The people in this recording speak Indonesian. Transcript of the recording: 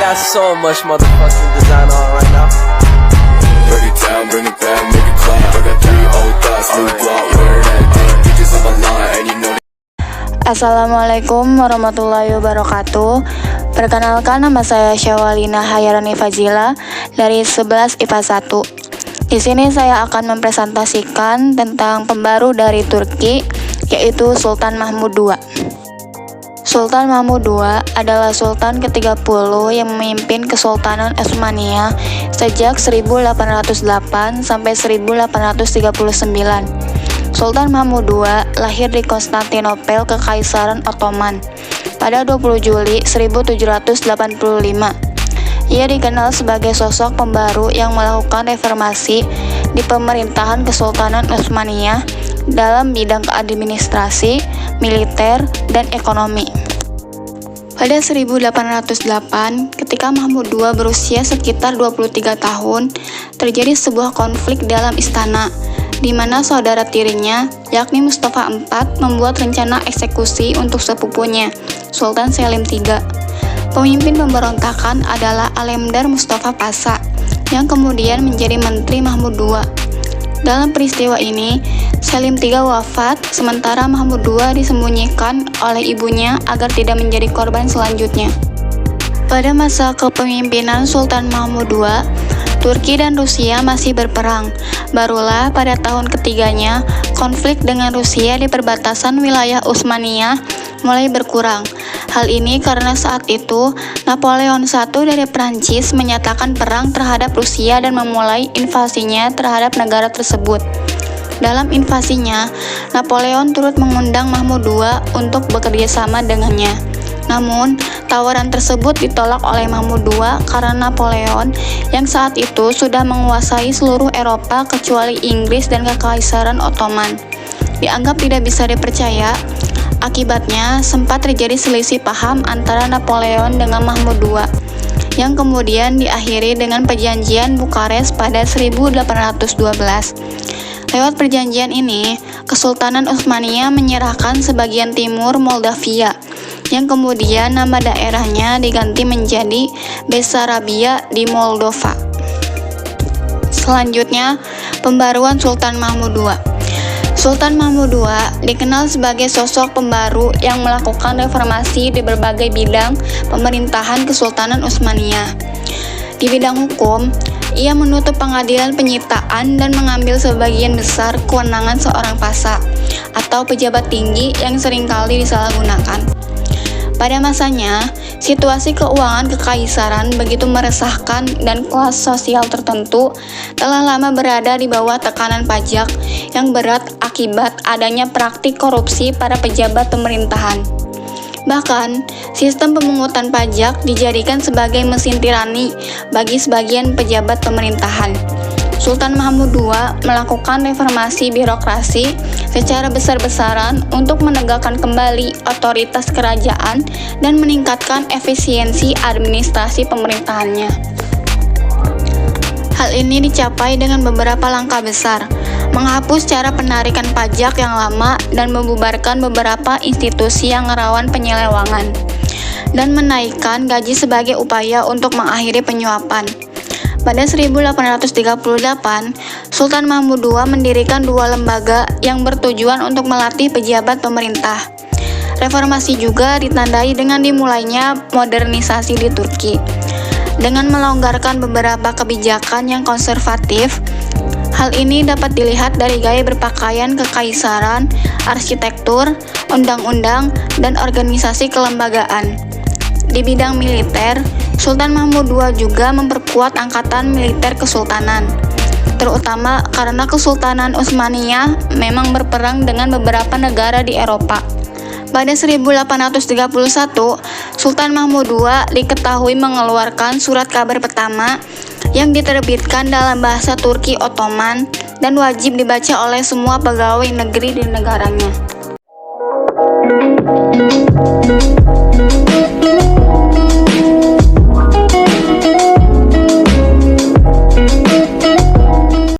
got so much motherfucking design on right now. Break it down, bring it back, make it clap. I got 3 old thoughts, new guap, wear that dick. Bitches on my line, and you know. Assalamualaikum warahmatullahi wabarakatuh. Perkenalkan, nama saya Syawalina Hayarani Fazila dari 11 IPA 1. Di sini saya akan mempresentasikan tentang pembaru dari Turki, yaitu Sultan Mahmud II. Sultan Mahmud II adalah Sultan ke-30 yang memimpin Kesultanan Utsmaniyah sejak 1808 sampai 1839. Sultan Mahmud II lahir di Konstantinopel, Kekaisaran Ottoman, pada 20 Juli 1785. Ia dikenal sebagai sosok pembaru yang melakukan reformasi di pemerintahan Kesultanan Utsmaniyah dalam bidang administrasi, militer, dan ekonomi. Pada 1808, ketika Mahmud II berusia sekitar 23 tahun, terjadi sebuah konflik dalam istana, di mana saudara tirinya, yakni Mustafa IV, membuat rencana eksekusi untuk sepupunya, Sultan Selim III. Pemimpin pemberontakan adalah Alemdar Mustafa Pasha, yang kemudian menjadi menteri Mahmud II. Dalam peristiwa ini, Selim III wafat, sementara Mahmud II disembunyikan oleh ibunya agar tidak menjadi korban selanjutnya. Pada masa kepemimpinan Sultan Mahmud II, Turki dan Rusia masih berperang. Barulah pada tahun ketiganya, konflik dengan Rusia di perbatasan wilayah Utsmaniyah mulai berkurang. Hal ini karena saat itu Napoleon I dari Prancis menyatakan perang terhadap Rusia dan memulai invasinya terhadap negara tersebut. Dalam invasinya, Napoleon turut mengundang Mahmud II untuk bekerja sama dengannya. Namun, tawaran tersebut ditolak oleh Mahmud II karena Napoleon yang saat itu sudah menguasai seluruh Eropa kecuali Inggris dan Kekaisaran Ottoman. Dianggap tidak bisa dipercaya. Akibatnya, sempat terjadi selisih paham antara Napoleon dengan Mahmud II, yang kemudian diakhiri dengan Perjanjian Bukares pada 1812. Lewat perjanjian ini, Kesultanan Utsmaniyah menyerahkan sebagian timur Moldavia, yang kemudian nama daerahnya diganti menjadi Bessarabia di Moldova. Selanjutnya, pembaruan Sultan Mahmud II. Sultan Mahmud II dikenal sebagai sosok pembaru yang melakukan reformasi di berbagai bidang pemerintahan Kesultanan Utsmaniyah. Di bidang hukum, ia menutup pengadilan penyitaan dan mengambil sebagian besar kewenangan seorang pasha atau pejabat tinggi yang seringkali disalahgunakan. Pada masanya, situasi keuangan kekaisaran begitu meresahkan dan kelas sosial tertentu telah lama berada di bawah tekanan pajak yang berat akibat adanya praktik korupsi para pejabat pemerintahan. Bahkan, sistem pemungutan pajak dijadikan sebagai mesin tirani bagi sebagian pejabat pemerintahan. Sultan Mahmud II melakukan reformasi birokrasi secara besar-besaran untuk menegakkan kembali otoritas kerajaan dan meningkatkan efisiensi administrasi pemerintahannya. Hal ini dicapai dengan beberapa langkah besar, menghapus cara penarikan pajak yang lama dan membubarkan beberapa institusi yang rawan penyelewangan, dan menaikkan gaji sebagai upaya untuk mengakhiri penyuapan. Pada 1838, Sultan Mahmud II mendirikan 2 lembaga yang bertujuan untuk melatih pejabat pemerintah. Reformasi juga ditandai dengan dimulainya modernisasi di Turki. Dengan melonggarkan beberapa kebijakan yang konservatif, hal ini dapat dilihat dari gaya berpakaian kekaisaran, arsitektur, undang-undang, dan organisasi kelembagaan. Di bidang militer, Sultan Mahmud II juga memperkuat angkatan militer kesultanan, terutama karena Kesultanan Utsmaniyah memang berperang dengan beberapa negara di Eropa. Pada 1831, Sultan Mahmud II diketahui mengeluarkan surat kabar pertama yang diterbitkan dalam bahasa Turki Ottoman dan wajib dibaca oleh semua pegawai negeri di negaranya.